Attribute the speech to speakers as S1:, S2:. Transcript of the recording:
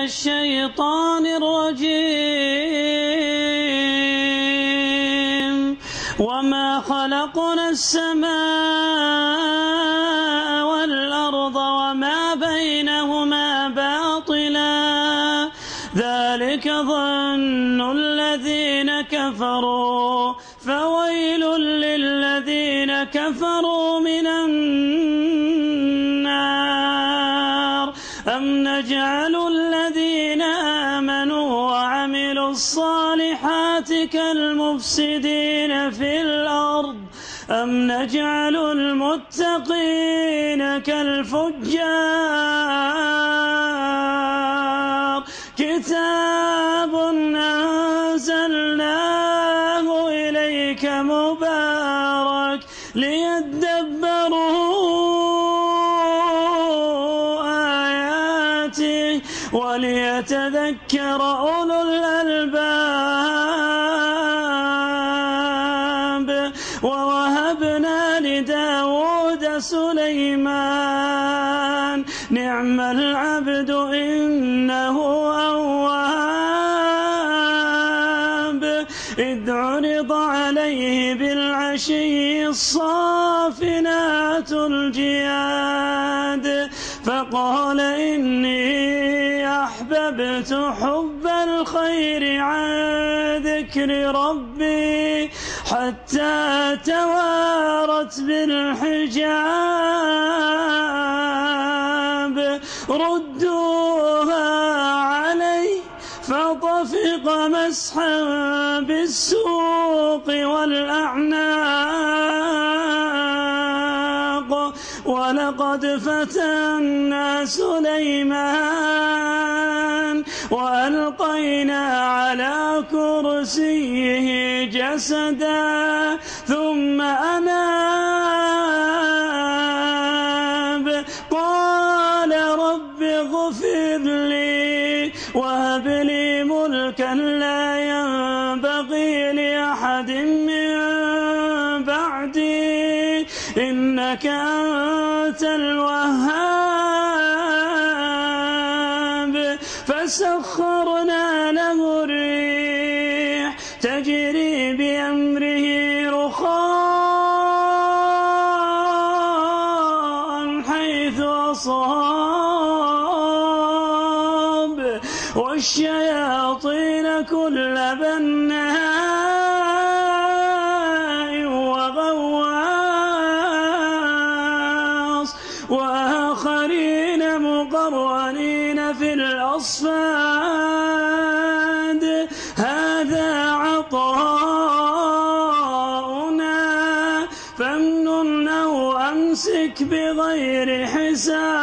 S1: الشيطان الرجيم. وما خلقنا السماء والأرض وما بينهما باطلا ذلك ظن الذين كفروا فويل للذين كفروا من النار. أم نجعل الذين آمنوا وعملوا الصالحات كالمفسدين في الأرض أم نجعل المتقين كالفجار. كتاب أنزلناه إليك مبارك ليدبروا آياته وليتذكر أولو الألباب. ووهبنا لداود سليمان نعم العبد إنه أواب. إذ عرض عليه بالعشي الصافنات الجياد فقال إني أحببت حب الخير عن ذكر ربي حتى توارت بالحجاب. ردوها علي فطفق مسحا بالسوق والأعناق. ولقد فتنا سليمان وألقينا على كرسيه جسدا ثم أناب. قال رب اغفر لي وهب لي ملكا لا ينبغي لأحد من بعدي إنك أنت الوهاب. فسخرنا له الريح تجري بأمره رخاء حيث أصاب والشياطين كل بناء وغواص وآخرين مقرنين في الأصفاد. هذا عطاؤنا فامنن أو أمسك بغير حساب.